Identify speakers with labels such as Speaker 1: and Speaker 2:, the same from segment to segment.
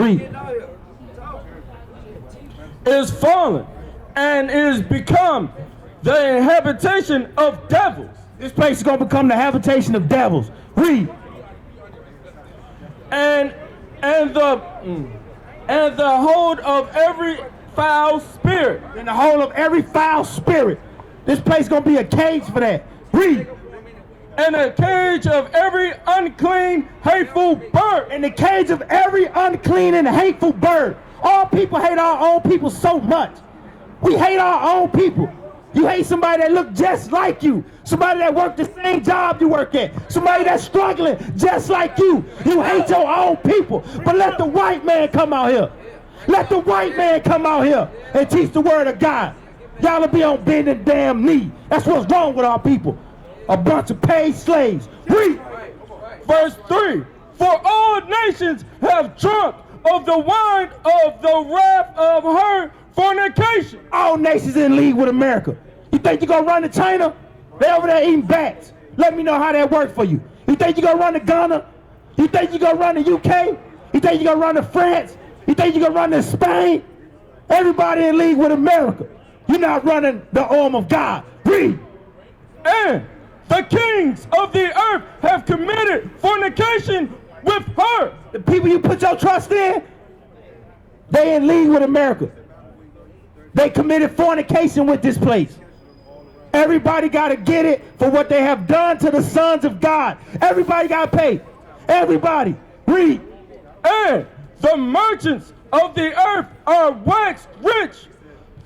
Speaker 1: Read.
Speaker 2: Is fallen and is become the habitation of devils.
Speaker 1: This place is going to become the habitation of devils. Read.
Speaker 2: And the hold of every foul spirit.
Speaker 1: In the whole of every foul spirit. This place is going to be a cage for that. Read.
Speaker 2: And a cage of every unclean, hateful bird.
Speaker 1: In the cage of every unclean and hateful bird. All people hate our own people so much. We hate our own people. You hate somebody that look just like you. Somebody that worked the same job you work at. Somebody that's struggling just like you. You hate your own people. But let the white man come out here. Let the white man come out here and teach the word of God. Y'all will be on bending damn knee. That's what's wrong with our people. A bunch of paid slaves. Read.
Speaker 2: Verse 3. For all nations have drunk of the wine of the wrath of her fornication.
Speaker 1: All nations in league with America. You think you're going to run to China? They over there eating bats. Let me know how that worked for you. You think you're going to run to Ghana? You think you're going to run to UK? You think you're going to run to France? You think you're going to run to Spain? Everybody in league with America. You're not running the arm of God. Read.
Speaker 2: And the kings of the earth have committed fornication with her.
Speaker 1: The people you put your trust in, they in league with America. They committed fornication with this place. Everybody got to get it for what they have done to the sons of God. Everybody got to pay. Everybody. Read.
Speaker 2: And the merchants of the earth are waxed rich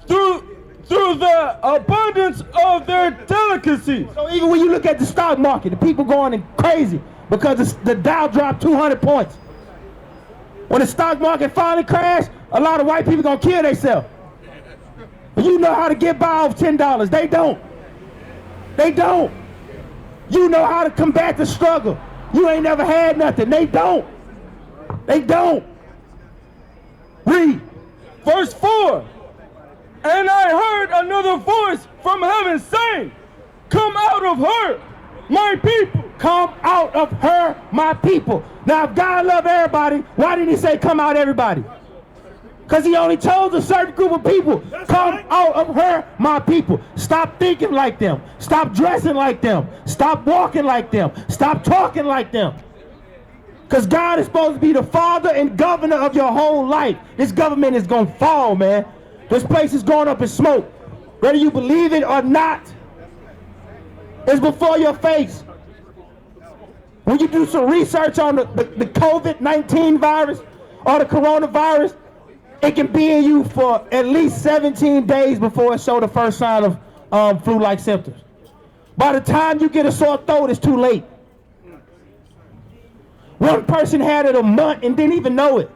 Speaker 2: through the abundance of their delicacies.
Speaker 1: So even when you look at the stock market, the people going crazy because the Dow dropped 200 points. When the stock market finally crashed, a lot of white people going to kill themselves. You know how to get by off $10. They don't. They don't. You know how to combat the struggle. You ain't never had nothing. They don't. They don't. Read.
Speaker 2: Verse 4. And I heard another voice from heaven saying, come out of her, my people.
Speaker 1: Come out of her, my people. Now, if God loved everybody, why didn't he say come out everybody? Because he only chose a certain group of people. Come out of her, my people. Stop thinking like them. Stop dressing like them. Stop walking like them. Stop talking like them. Because God is supposed to be the father and governor of your whole life. This government is going to fall, man. This place is going up in smoke. Whether you believe it or not, it's before your face. When you do some research on the COVID-19 virus or the coronavirus, it can be in you for at least 17 days before it shows the first sign of flu-like symptoms. By the time you get a sore throat, it's too late. One person had it a month and didn't even know it.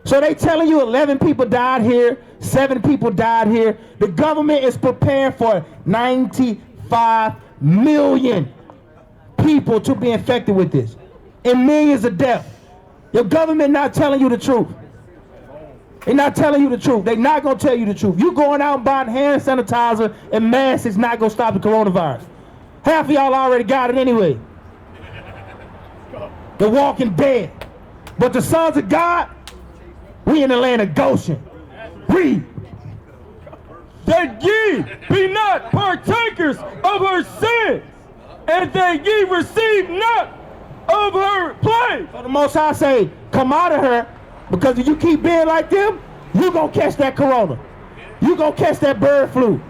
Speaker 1: So they telling you 11 people died here, 7 people died here. The government is preparing for 95 million people to be infected with this and millions of deaths. Your government not telling you the truth. They're not telling you the truth. They're not going to tell you the truth. You going out and buying hand sanitizer and masks is not going to stop the coronavirus. Half of y'all already got it anyway. The walking dead. But the sons of God, we in the land of Goshen. Read.
Speaker 2: That ye be not partakers of her sins, and that ye receive not of her plague.
Speaker 1: So the Most High say, come out of her, because if you keep being like them, you're going to catch that corona. You're going to catch that bird flu.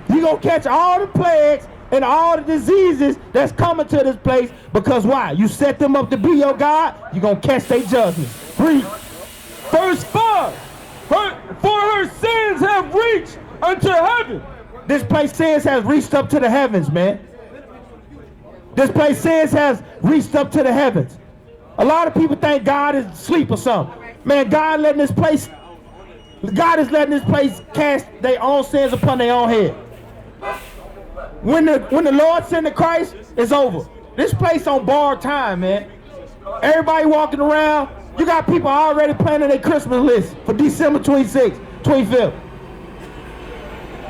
Speaker 1: You're going to catch all the plagues and all the diseases that's coming to this place, because why? You set them up to be your God, you're going to catch their judgment. Read.
Speaker 2: Verse 5. For her sins have reached unto heaven.
Speaker 1: This place sins has reached up to the heavens, man. This place sins has reached up to the heavens. A lot of people think God is asleep or something. Man, God is letting this place cast their own sins upon their own head. When the Lord send the Christ, it's over. This place on borrowed time, man. Everybody walking around. You got people already planning their Christmas list for December 26th, 25th.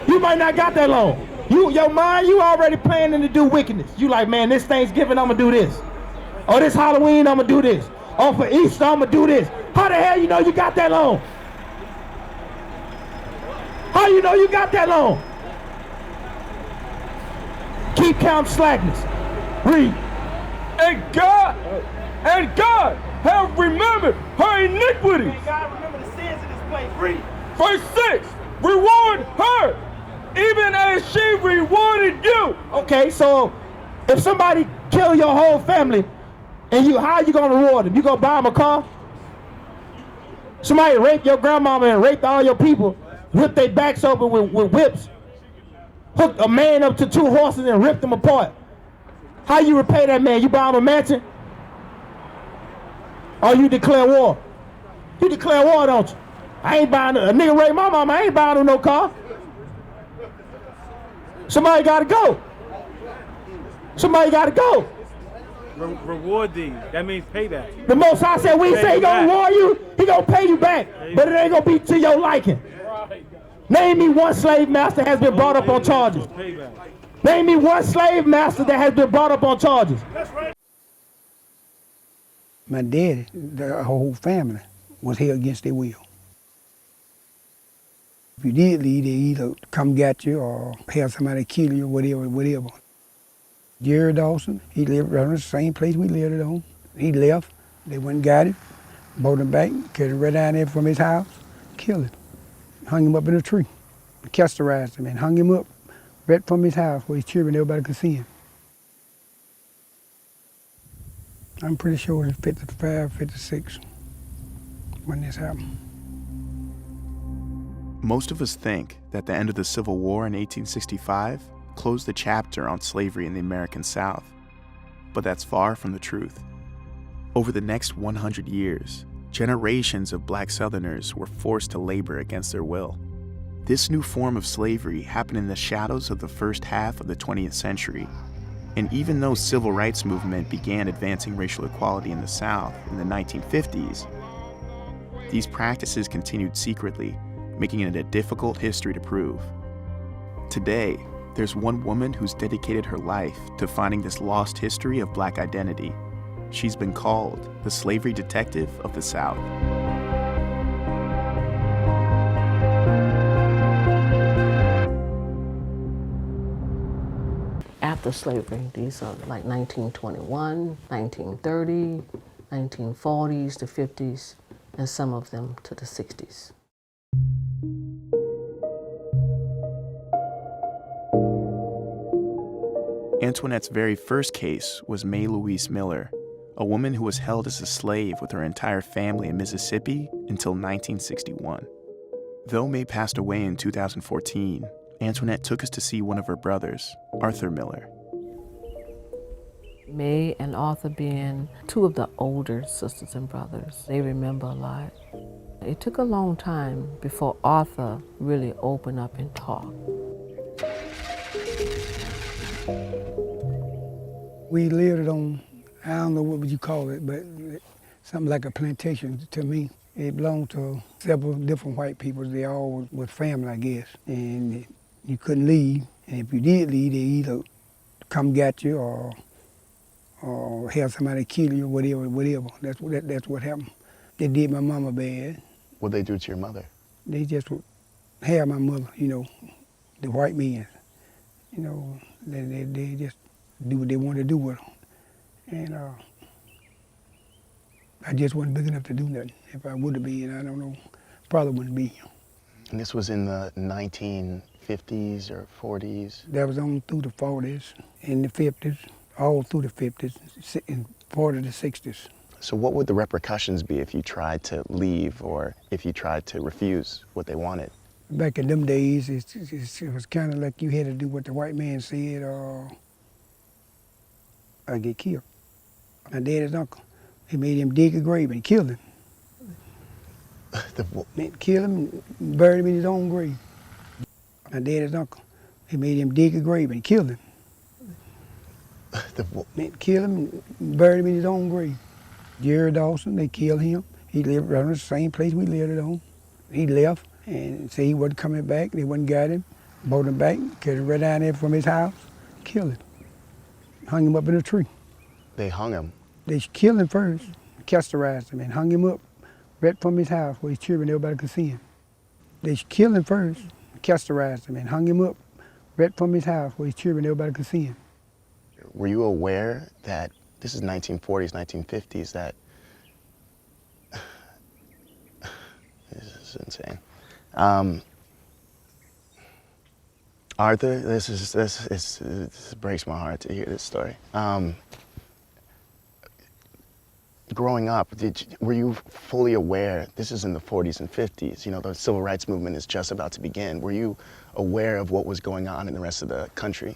Speaker 1: You might not got that long. Your mind, you already planning to do wickedness. You like, man, this Thanksgiving, I'm going to do this. Or this Halloween, I'm going to do this. Oh, for Easter, I'm gonna do this. How the hell you know you got that long? How you know you got that long? Keep count slackness. Read.
Speaker 2: And God have remembered her iniquities.
Speaker 1: And God remember the sins in this place. Read.
Speaker 2: Verse 6, reward her, even as she rewarded you.
Speaker 1: Okay, so if somebody kill your whole family, and how you gonna reward them? You gonna buy them a car? Somebody raped your grandmama and raped all your people, whipped their backs open with whips, hooked a man up to 2 horses and ripped them apart. How you repay that man? You buy him a mansion? Or you declare war? You declare war, don't you? I ain't buying a nigga raped my mama, I ain't buying him no car. Somebody gotta go. Somebody gotta go.
Speaker 3: Reward thee. That means payback.
Speaker 1: The Most High said, we say he gonna reward you, he gonna pay you back, but it ain't gonna be to your liking. Name me one slave master has been brought up on charges. Name me one slave master that has been brought up on charges.
Speaker 4: My daddy, the whole family, was held against their will. If you did leave, they either come get you or have somebody kill you or whatever. Jerry Dawson, he lived around the same place we lived on. He left, they went and got him, brought him back, carried him right down there from his house, killed him, hung him up in a tree, castorized him and hung him up right from his house where his children, everybody could see him. I'm pretty sure it's 55, 56 when this happened.
Speaker 5: Most of us think that the end of the Civil War in 1865 closed the chapter on slavery in the American South, but that's far from the truth. Over the next 100 years, generations of black Southerners were forced to labor against their will. This new form of slavery happened in the shadows of the first half of the 20th century, and even though the civil rights movement began advancing racial equality in the South in the 1950s, these practices continued secretly, making it a difficult history to prove. Today, there's one woman who's dedicated her life to finding this lost history of black identity. She's been called the slavery detective of the South.
Speaker 6: After slavery, these are like 1921, 1930, 1940s to 50s, and some of them to the 60s.
Speaker 5: Antoinette's very first case was May Louise Miller, a woman who was held as a slave with her entire family in Mississippi until 1961. Though May passed away in 2014, Antoinette took us to see one of her brothers, Arthur Miller.
Speaker 6: May and Arthur being two of the older sisters and brothers, they remember a lot. It took a long time before Arthur really opened up and talked.
Speaker 4: We lived on, I don't know what would you call it, but something like a plantation to me. It belonged to several different white people. They all was family, I guess. And you couldn't leave. And if you did leave, they either come get you or have somebody kill you or whatever. That's what happened. They did my mama bad.
Speaker 5: What'd they do to your mother?
Speaker 4: They just had my mother, the white men. They just do what they wanted to do with them. And I just wasn't big enough to do nothing. If I would have been, I don't know, probably wouldn't be.
Speaker 5: And this was in the 1950s or 40s?
Speaker 4: That was on through the 40s, in the 50s, all through the 50s, and part of the 60s.
Speaker 5: So what would the repercussions be if you tried to leave or if you tried to refuse what they wanted?
Speaker 4: Back in them days, it was kind of like you had to do what the white man said or get killed. My daddy's uncle, he made him dig a grave and killed him. Kill him and buried him in his own grave. My daddy's uncle, he made him dig a grave and killed him. Kill him and buried him in his own grave. Jerry Dawson, they killed him. He lived around the same place we lived on. He left and said he wasn't coming back. They went and got him, brought him back, carried him right down there from his house, killed him. Hung him up in a tree.
Speaker 5: They hung him?
Speaker 4: They killed him first, castorized him and hung him up right from his house where his children, everybody could see him. They killed him first, castorized him and hung him up right from his house where his children, everybody could see him.
Speaker 5: Were you aware that this is 1940s, 1950s, that this is insane. Arthur, this breaks my heart to hear this story. Growing up, were you fully aware, this is in the 40s and 50s, you know, the civil rights movement is just about to begin. Were you aware of what was going on in the rest of the country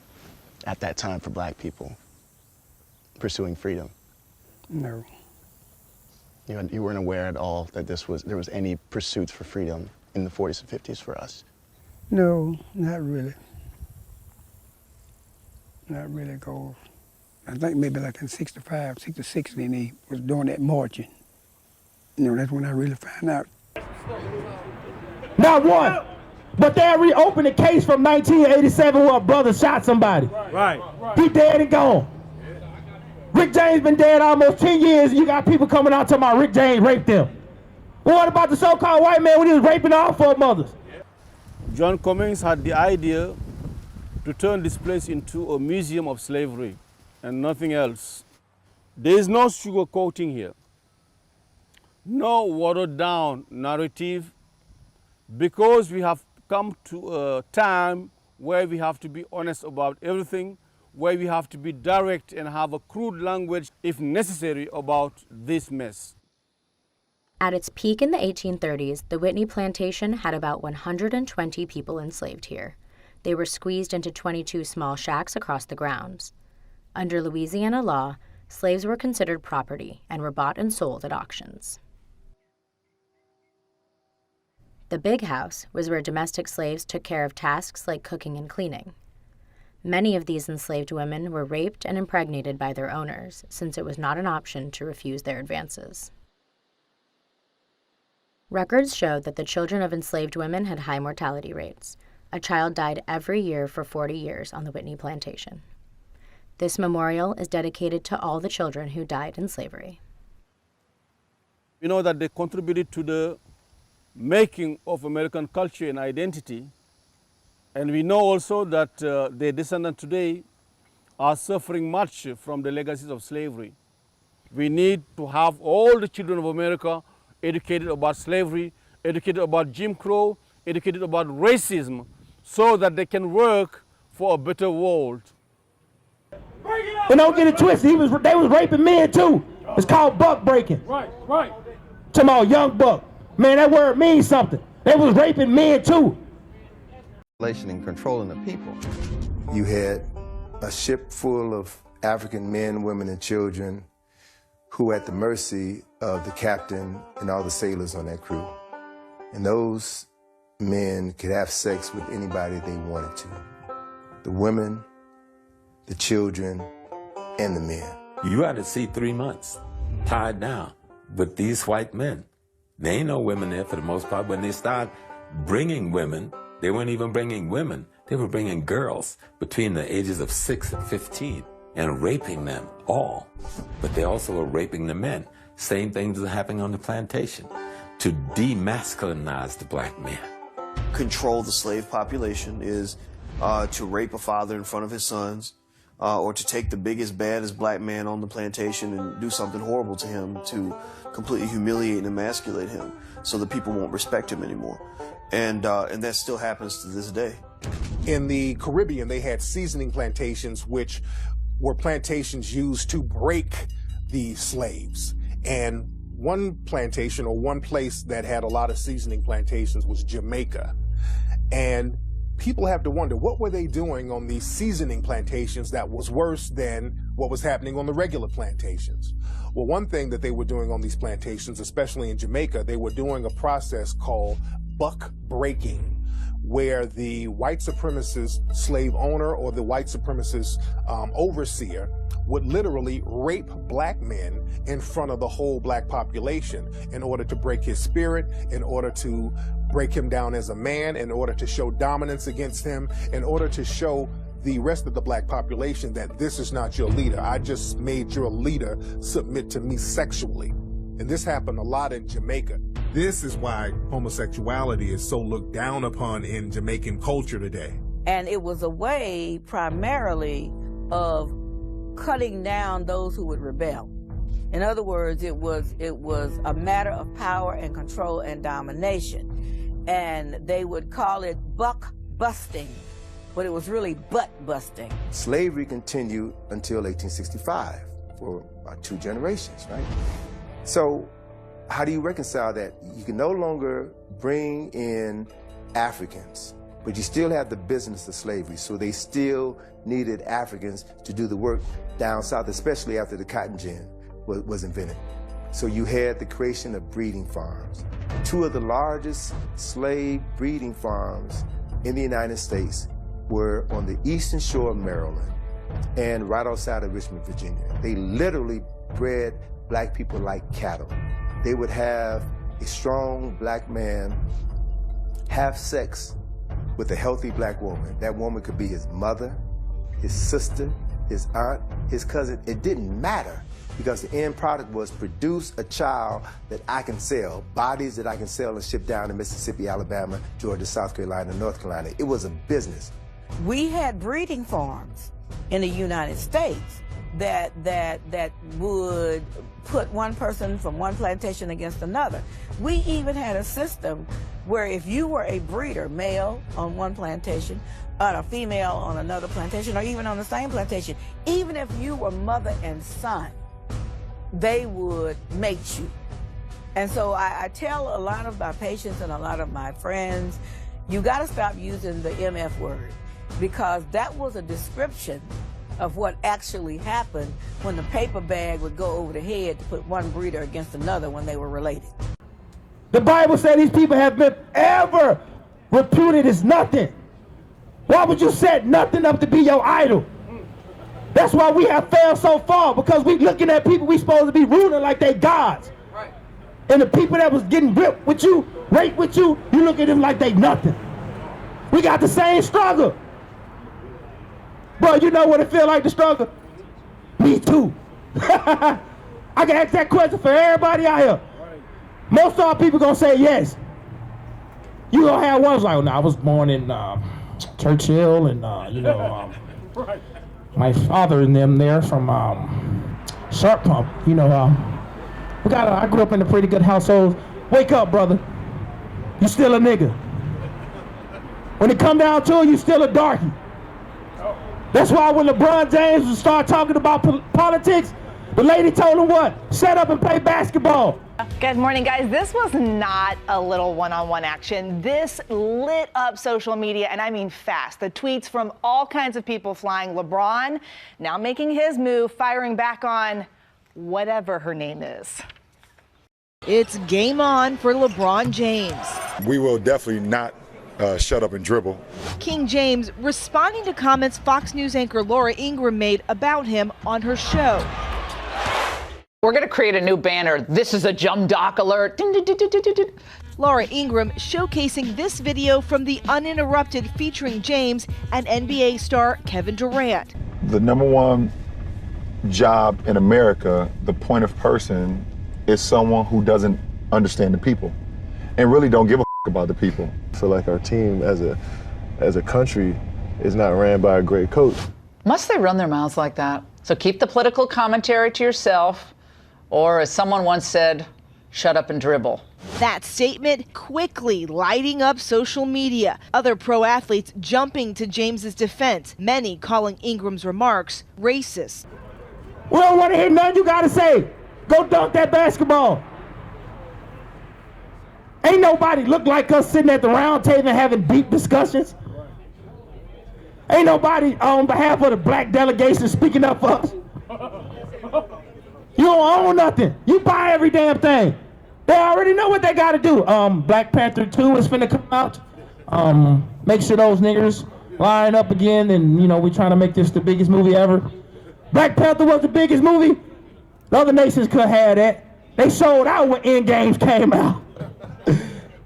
Speaker 5: at that time for black people pursuing freedom?
Speaker 4: No.
Speaker 5: You weren't aware at all that there was any pursuits for freedom in the 40s and 50s for us?
Speaker 4: No, not really. Not really, cause I think maybe like in 65, 66, when they was doing that marching. You know, that's when I really found out.
Speaker 1: Not one. But they reopened the case from 1987 where a brother shot somebody.
Speaker 3: Right.
Speaker 1: He dead and gone. Rick James been dead almost 10 years, and you got people coming out talking about Rick James raped them. Well, what about the so-called white man when he was raping all four mothers?
Speaker 3: John Cummings had the idea to turn this place into a museum of slavery and nothing else. There is no sugarcoating here, no watered down narrative, because we have come to a time where we have to be honest about everything, where we have to be direct and have a crude language, if necessary, about this mess.
Speaker 7: At its peak in the 1830s, the Whitney plantation had about 120 people enslaved here. They were squeezed into 22 small shacks across the grounds. Under Louisiana law, slaves were considered property and were bought and sold at auctions. The big house was where domestic slaves took care of tasks like cooking and cleaning. Many of these enslaved women were raped and impregnated by their owners, since it was not an option to refuse their advances. Records showed that the children of enslaved women had high mortality rates. A child died every year for 40 years on the Whitney plantation. This memorial is dedicated to all the children who died in slavery.
Speaker 3: We know that they contributed to the making of American culture and identity, and we know also that their descendants today are suffering much from the legacies of slavery. We need to have all the children of America educated about slavery, educated about Jim Crow, educated about racism, so that they can work for a better world.
Speaker 1: And don't get it twisted, they was raping men too. It's called buck breaking.
Speaker 2: Right, right.
Speaker 1: Talking about young buck. Man, that word means something. They was raping men too.
Speaker 8: And controlling the people. You had a ship full of African men, women, and children who were at the mercy of the captain and all the sailors on that crew. And those men could have sex with anybody they wanted to. The women, the children, and the men.
Speaker 9: You had to see 3 months tied down with these white men. There ain't no women there for the most part. When they start bringing women, they weren't even bringing women. They were bringing girls between the ages of 6 and 15 and raping them all. But they also were raping the men. Same things were happening on the plantation to demasculinize the black man.
Speaker 10: Control the slave population is to rape a father in front of his sons, or to take the biggest, baddest black man on the plantation and do something horrible to him, to completely humiliate and emasculate him so that people won't respect him anymore. And that still happens to this day.
Speaker 11: In the Caribbean, they had seasoning plantations, which were plantations used to break the slaves. And one plantation, or one place that had a lot of seasoning plantations, was Jamaica. And people have to wonder, what were they doing on these seasoning plantations that was worse than what was happening on the regular plantations? Well, one thing that they were doing on these plantations, especially in Jamaica, they were doing a process called buck breaking, where the white supremacist slave owner or the white supremacist overseer would literally rape black men in front of the whole black population in order to break his spirit, in order to break him down as a man, in order to show dominance against him, in order to show the rest of the black population that this is not your leader. I just made your leader submit to me sexually. And this happened a lot in Jamaica. This is why homosexuality is so looked down upon in Jamaican culture today.
Speaker 12: And it was a way primarily of cutting down those who would rebel. In other words, it was a matter of power and control and domination. And they would call it buck busting, but it was really butt busting.
Speaker 8: Slavery continued until 1865 for about 2 generations, right? So how do you reconcile that? You can no longer bring in Africans, but you still have the business of slavery. So they still needed Africans to do the work down south, especially after the cotton gin was invented. So you had the creation of breeding farms. 2 of the largest slave breeding farms in the United States were on the eastern shore of Maryland and right outside of Richmond, Virginia. They literally bred black people like cattle. They would have a strong black man have sex with a healthy black woman. That woman could be his mother, his sister, his aunt, his cousin. It didn't matter, because the end product was produce a child that I can sell, bodies that I can sell and ship down to Mississippi, Alabama, Georgia, South Carolina, North Carolina. It was a business.
Speaker 12: We had breeding farms in the United States that would put one person from one plantation against another. We even had a system where if you were a breeder, male on one plantation, and a female on another plantation, or even on the same plantation, even if you were mother and son, they would mate you. And so I tell a lot of my patients and a lot of my friends, you got to stop using the MF word, because that was a description of what actually happened when the paper bag would go over the head to put one breeder against another when they were related.
Speaker 1: The Bible said these people have been ever reputed as nothing. Why would you set nothing up to be your idol? That's why we have failed so far, because we looking at people we supposed to be ruling like they gods. Right. And the people that was getting whipped with you, raped with you, you look at them like they nothing. We got the same struggle. Bro, you know what it feel like to struggle? Me too. I can ask that question for everybody out here. Most of our people gonna say yes. You gonna have ones like, oh, no, I was born in Churchill, and my father and them there from Sharp Pump. I grew up in a pretty good household. Wake up, brother. You still a nigga. When it come down to it, you still a darky. That's why when LeBron James would start talking about politics, the lady told him what? Shut up and play basketball.
Speaker 13: Good morning, guys. This was not a little one-on-one action. This lit up social media, and I mean fast. The tweets from all kinds of people flying. LeBron now making his move, firing back on whatever her name is.
Speaker 14: It's game on for LeBron James.
Speaker 15: We will definitely not shut up and dribble.
Speaker 14: King James responding to comments Fox News anchor Laura Ingraham made about him on her show.
Speaker 16: We're going to create a new banner. This is a Jump Doc alert.
Speaker 14: Laura Ingraham showcasing this video from The Uninterrupted featuring James and NBA star Kevin Durant.
Speaker 15: The #1 job in America, the point of person, is someone who doesn't understand the people and really don't give a about the people.
Speaker 17: I feel like our team as a country is not ran by a great coach.
Speaker 16: Must they run their mouths like that? So keep the political commentary to yourself, or as someone once said, shut up and dribble.
Speaker 14: That statement quickly lighting up social media. Other pro athletes jumping to James's defense, many calling Ingram's remarks racist.
Speaker 1: We don't want to hear nothing you got to say. Go dunk that basketball. Ain't nobody look like us sitting at the round table having deep discussions. Ain't nobody on behalf of the black delegation speaking up for us. You don't own nothing. You buy every damn thing. They already know what they got to do. Black Panther 2 is finna come out. Make sure those niggers line up again, and we trying to make this the biggest movie ever. Black Panther was the biggest movie. The other nations could have that. They sold out when Endgames came out.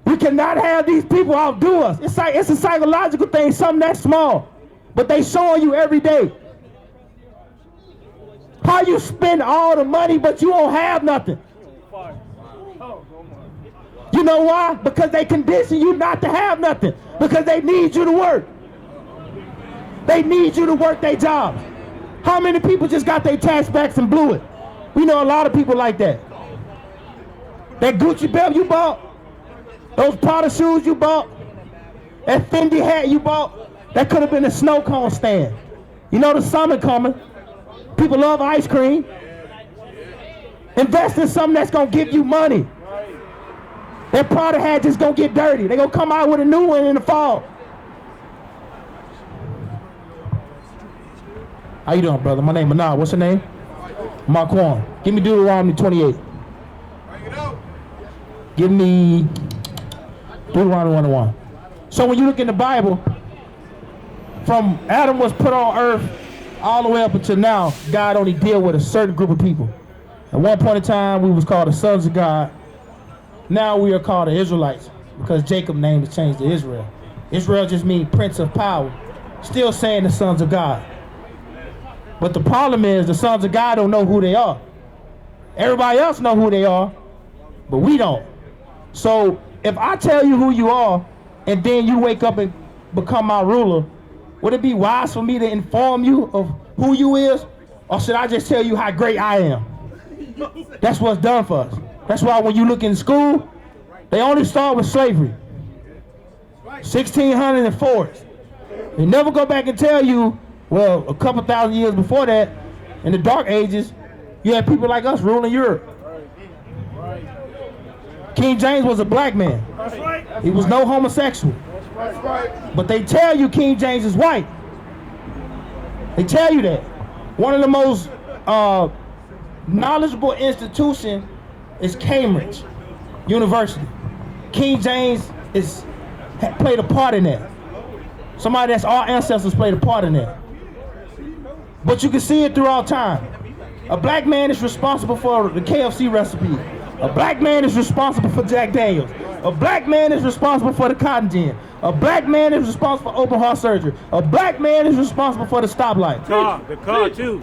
Speaker 1: We cannot have these people outdo us. It's a psychological thing, something that small, but they showing you every day. How you spend all the money, but you don't have nothing. You know why? Because they condition you not to have nothing. Because they need you to work. They need you to work their jobs. How many people just got their tax backs and blew it? We know a lot of people like that. That Gucci belt you bought, those Prada shoes you bought, that Fendi hat you bought, that could have been a snow cone stand. You know the summer coming. People love ice cream. Invest in something that's going to give you money. That Prada hat just going to get dirty. They're going to come out with a new one in the fall. How you doing, brother? My name is Manal. What's your name? Marquand. Give me Deuteronomy 28. Give me Deuteronomy 1:1. So when you look in the Bible, from Adam was put on earth all the way up until now, God only deal with a certain group of people. At one point in time, we was called the sons of God. Now we are called the Israelites because Jacob's name is changed to Israel. Israel just means prince of power. Still saying the sons of God. But the problem is the sons of God don't know who they are. Everybody else know who they are, but we don't. So if I tell you who you are and then you wake up and become my ruler, would it be wise for me to inform you of who you is? Or should I just tell you how great I am? That's what's done for us. That's why when you look in school, they only start with slavery. 1604. They never go back and tell you, well, a couple thousand years before that, in the Dark Ages, you had people like us ruling Europe. King James was a black man. He was no homosexual. But they tell you King James is white. They tell you that. One of the most knowledgeable institutions is Cambridge University. King James played a part in that. Somebody that's our ancestors played a part in that. But you can see it throughout time. A black man is responsible for the KFC recipe. A black man is responsible for Jack Daniels. A black man is responsible for the cotton gin. A black man is responsible for open heart surgery. A black man is responsible for the stoplight.
Speaker 18: The car too.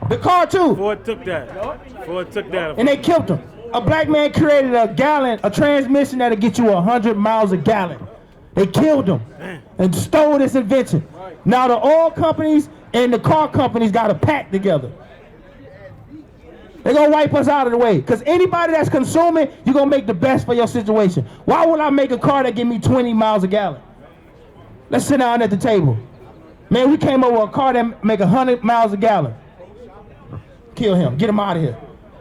Speaker 1: The car too.
Speaker 18: Ford took that.
Speaker 1: And they killed him. A black man created a transmission that'll get you 100 miles a gallon. They killed him and stole this invention. Now the oil companies and the car companies got a pact together. They're going to wipe us out of the way. Because anybody that's consuming, you're going to make the best for your situation. Why would I make a car that give me 20 miles a gallon? Let's sit down at the table. Man, we came up with a car that make 100 miles a gallon. Kill him. Get him out of here.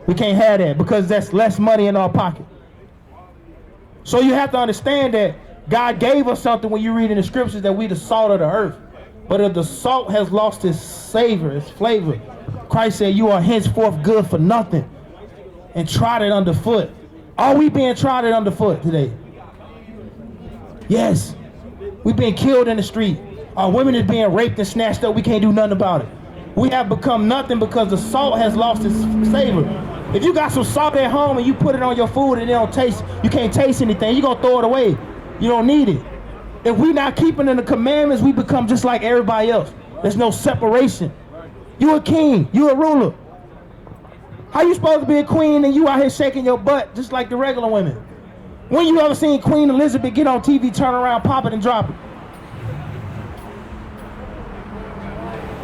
Speaker 1: We can't have that because that's less money in our pocket. So you have to understand that God gave us something when you read in the scriptures that we the salt of the earth. But if the salt has lost its savor, its flavor, Christ said, you are henceforth good for nothing and trodden underfoot. Are we being trodden underfoot today? Yes. We've been killed in the street. Our women is being raped and snatched up. We can't do nothing about it. We have become nothing because the salt has lost its savor. If you got some salt at home and you put it on your food and it don't taste, you can't taste anything, you're going to throw it away. You don't need it. If we're not keeping in the commandments, we become just like everybody else. There's no separation. You a king, you a ruler. How you supposed to be a queen and you out here shaking your butt just like the regular women? When you ever seen Queen Elizabeth get on TV, turn around, pop it and drop it?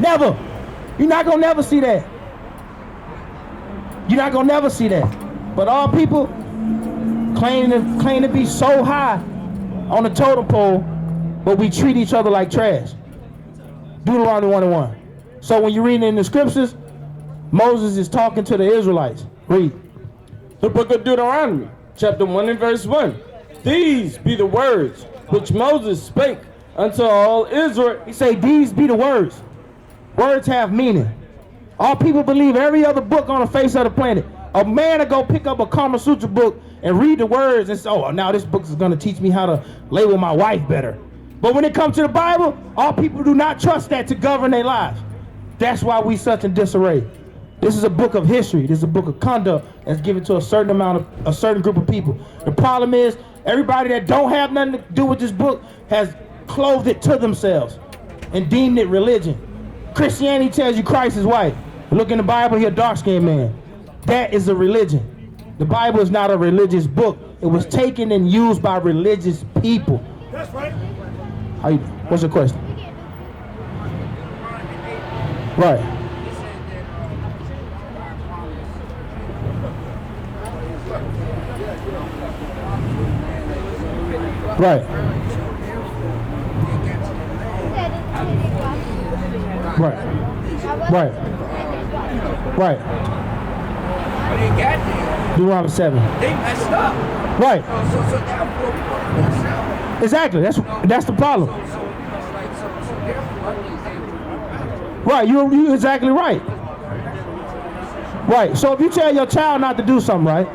Speaker 1: Never. You're not gonna never see that. You're not gonna never see that. But all people claim to be so high on the totem pole, but we treat each other like trash. Deuteronomy 1:1. So when you're reading in the scriptures, Moses is talking to the Israelites. Read.
Speaker 2: The book of Deuteronomy, chapter 1 and verse 1. These be the words which Moses spake unto all Israel.
Speaker 1: He say, these be the words. Words have meaning. All people believe every other book on the face of the planet. A man will go pick up a Kama Sutra book and read the words and say, oh, now this book is going to teach me how to lay with my wife better. But when it comes to the Bible, all people do not trust that to govern their lives. That's why we such in disarray. This is a book of history. This is a book of conduct that's given to a certain group of people. The problem is everybody that don't have nothing to do with this book has clothed it to themselves and deemed it religion. Christianity tells you Christ is white. Look in the Bible, he's a dark-skinned man. That is a religion. The Bible is not a religious book. It was taken and used by religious people.
Speaker 2: That's right.
Speaker 1: What's your question? Right. Right. Right. Right. Right. Deuteronomy 7.
Speaker 2: They messed up.
Speaker 1: Right. Exactly. That's the problem. Right. You're exactly right. Right. So if you tell your child not to do something, right,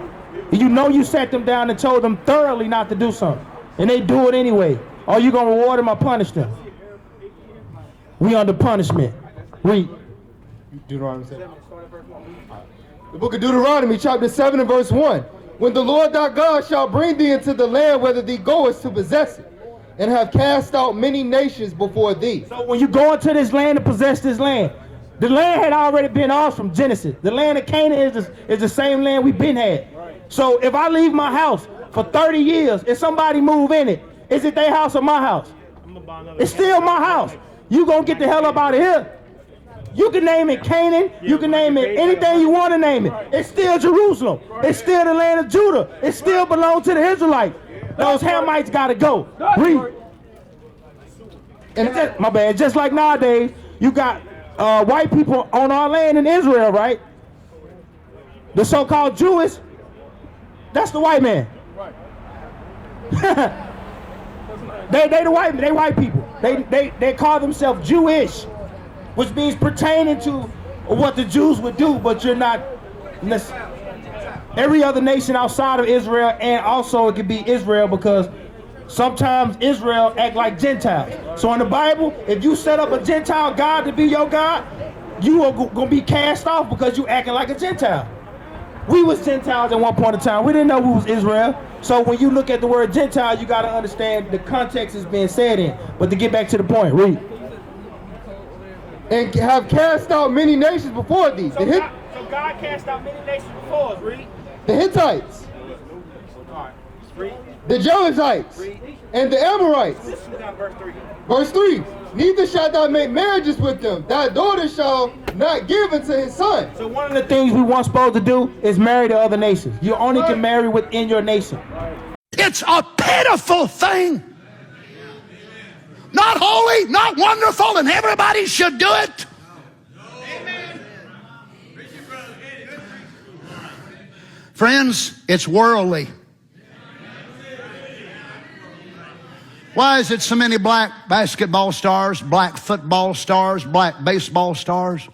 Speaker 1: and you know you sat them down and told them thoroughly not to do something, and they do it anyway, are you gonna reward them or punish them? We under punishment. Read.
Speaker 18: Deuteronomy 7. The book of Deuteronomy, chapter 7 and verse 1. When the Lord thy God shall bring thee into the land whither thee goest to possess it, and have cast out many nations before thee.
Speaker 1: So when you go into this land to possess this land, the land had already been ours from Genesis. The land of Canaan is the same land we've been had. So if I leave my house for 30 years, if somebody move in it, is it their house or my house? It's still my house. You gonna get the hell up out of here. You can name it Canaan, you can name it anything you want to name it. It's still Jerusalem. It's still the land of Judah. It still belongs to the Israelites. Those Hamites gotta go. Read. And my bad, just like nowadays, you got white people on our land in Israel, right? The so-called Jewish, that's the white man. they white people. They call themselves Jewish, which means pertaining to what the Jews would do, but you're not. Every other nation outside of Israel, and also it could be Israel, because sometimes Israel act like Gentiles. So in the Bible, if you set up a Gentile God to be your God, you are going to be cast off because you acting like a Gentile. We was Gentiles at one point in time. We didn't know we was Israel. So when you look at the word Gentile, you got to understand the context is being said in. But to get back to the point, read.
Speaker 18: And have cast out many nations before thee.
Speaker 1: So God cast out many nations before us, read.
Speaker 18: The Hittites, the Jebusites, and the Amorites. Verse 3. Neither shalt thou make marriages with them. Thy daughter shall not give unto his son.
Speaker 1: So one of the things we weren't supposed to do is marry to other nations. You only can marry within your nation.
Speaker 19: It's a pitiful thing. Not holy, not wonderful, and everybody should do it. Friends, it's worldly. Why is it so many black basketball stars, black football stars, black baseball stars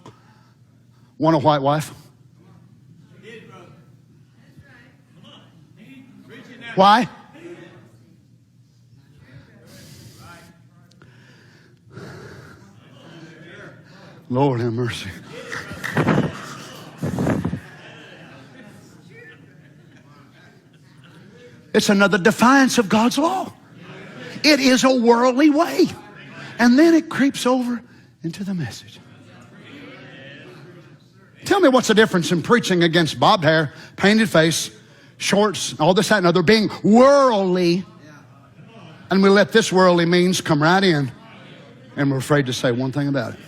Speaker 19: want a white wife? Why? Lord have mercy. It's another defiance of God's law. It is a worldly way. And then it creeps over into the message. Tell me what's the difference in preaching against bobbed hair, painted face, shorts, all this, that, and other, being worldly, and we let this worldly means come right in, and we're afraid to say one thing about it.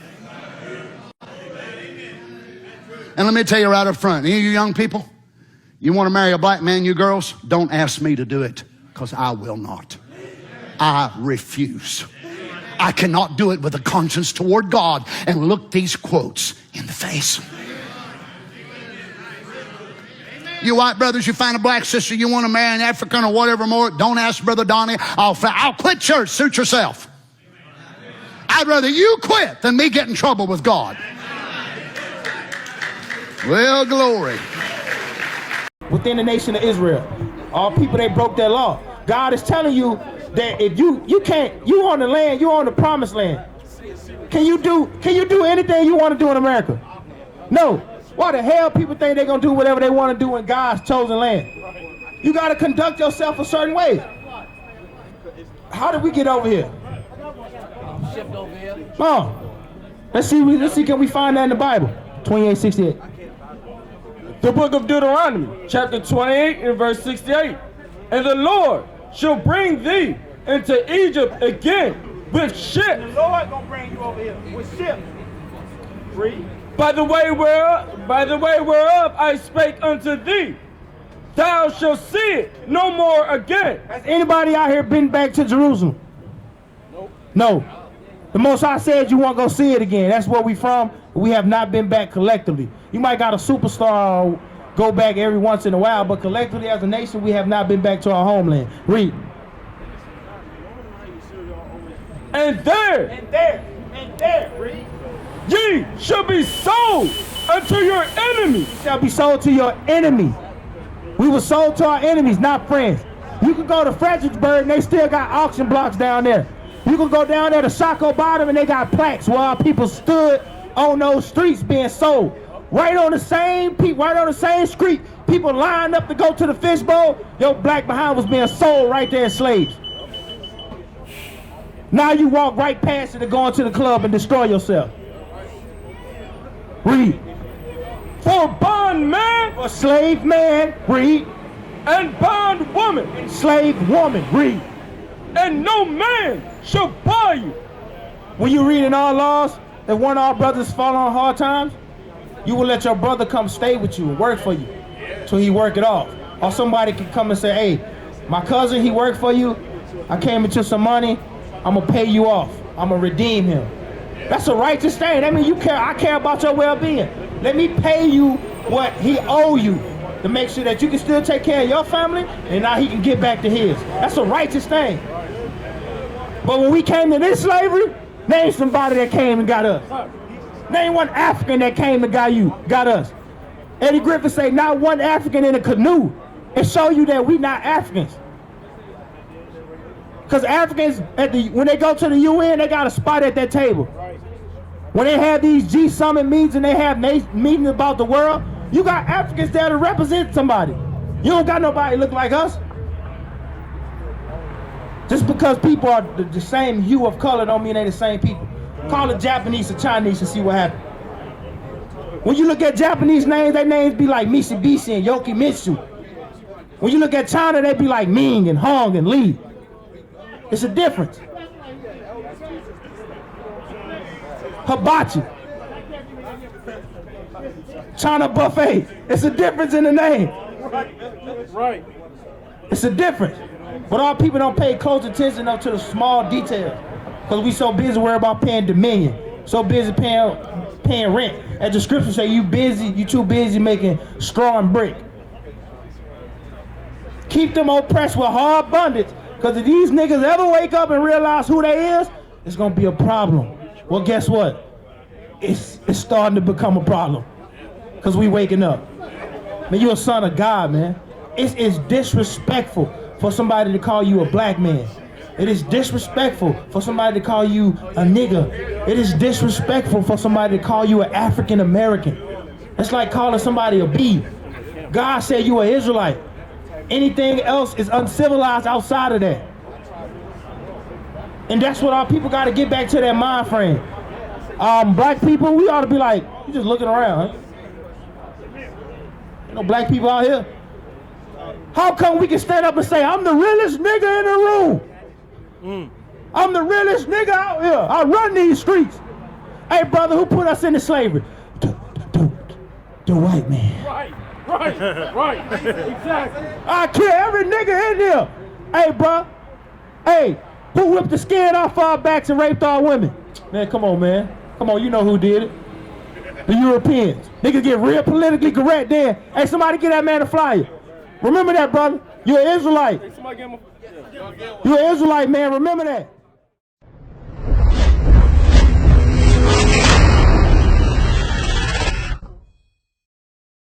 Speaker 19: And let me tell you right up front, any of you young people, you want to marry a black man, you girls, don't ask me to do it, because I will not. I refuse. I cannot do it with a conscience toward God and look these quotes in the face. You white brothers, you find a black sister, you want to marry an African or whatever more, don't ask Brother Donnie. I'll quit church, suit yourself. I'd rather you quit than me get in trouble with God. Well, glory.
Speaker 1: Within the nation of Israel, all people, they broke their law. God is telling you that if you on the land, you on the promised land. Can you do anything you want to do in America? No. Why the hell people think they're gonna do whatever they want to do in God's chosen land? You gotta conduct yourself a certain way. How did we get over here? Oh, let's see. Can we find that in the Bible? 28:68.
Speaker 2: The book of Deuteronomy, chapter 28 and verse 68. And the Lord shall bring thee into Egypt again with ships.
Speaker 1: The Lord gonna bring you over here with ships. Read.
Speaker 2: By the way whereof I spake unto thee, thou shalt see it no more again.
Speaker 1: Has anybody out here been back to Jerusalem? Nope. No. The Most High said you won't go see it again. That's where we from. We have not been back collectively. You might got a superstar go back every once in a while, but collectively as a nation, we have not been back to our homeland. Read.
Speaker 2: And there,
Speaker 1: read.
Speaker 2: Ye shall be sold unto your enemies.
Speaker 1: Shall be sold to your enemies. We were sold to our enemies, not friends. You can go to Fredericksburg and they still got auction blocks down there. You can go down there to Saco Bottom and they got plaques where our people stood on those streets being sold. Right on the same street, people lined up to go to the fishbowl. Your black behind was being sold right there as slaves. Now you walk right past it and go into the club and destroy yourself. Read.
Speaker 2: For bondman,
Speaker 1: for slave man, read.
Speaker 2: And bondwoman,
Speaker 1: and slave woman, read.
Speaker 2: And no man shall buy you.
Speaker 1: When you read in our laws, if one of our brothers fall on hard times, you will let your brother come stay with you and work for you till he work it off. Or somebody can come and say, hey, my cousin, he worked for you. I came into some money. I'm gonna pay you off. I'm gonna redeem him. That's a righteous thing. That means I care about your well-being. Let me pay you what he owe you to make sure that you can still take care of your family and now he can get back to his. That's a righteous thing. But when we came to this slavery, name somebody that came and got us. Name one African that came and got us. Eddie Griffin say not one African in a canoe and show you that we not Africans. Because Africans, when they go to the UN, they got a spot at that table. When they have these G-Summit meetings and they have meetings about the world, you got Africans there to represent somebody. You don't got nobody look like us. Just because people are the same hue of color don't mean they the same people. Call it Japanese or Chinese and see what happens. When you look at Japanese names, their names be like Mitsubishi and Yokimitsu. When you look at China, they be like Ming and Hong and Li. It's a difference. Hibachi. China buffet. It's a difference in the name.
Speaker 2: Right.
Speaker 1: It's a difference. But our people don't pay close attention up to the small details. Because we so busy worried about paying dominion. So busy paying rent. As the scripture say, you too busy making straw and brick. Keep them oppressed with hard bondage. Because if these niggas ever wake up and realize who they is, it's going to be a problem. Well, guess what? It's starting to become a problem. Because we waking up. Man, you're a son of God, man. It's disrespectful for somebody to call you a black man. It is disrespectful for somebody to call you a nigga. It is disrespectful for somebody to call you an African American. It's like calling somebody a bee. God said you are Israelite. Anything else is uncivilized outside of that. And that's what our people got to get back to their mind frame. Black people, we ought to be like, you just looking around, huh? You know, black people out here. How come we can stand up and say, I'm the realest nigga in the room? I'm the realest nigga out here. I run these streets. Hey, brother, who put us into slavery? The white man.
Speaker 2: Right, exactly.
Speaker 1: I kill every nigga in here. Hey, bro. Hey, who whipped the skin off our backs and raped our women? Man, come on, man. Come on, you know who did it. The Europeans. Niggas get real politically correct then. Hey, somebody get that man a flyer. Remember that, brother. You're an Israelite. You're an Israelite, man. Remember that.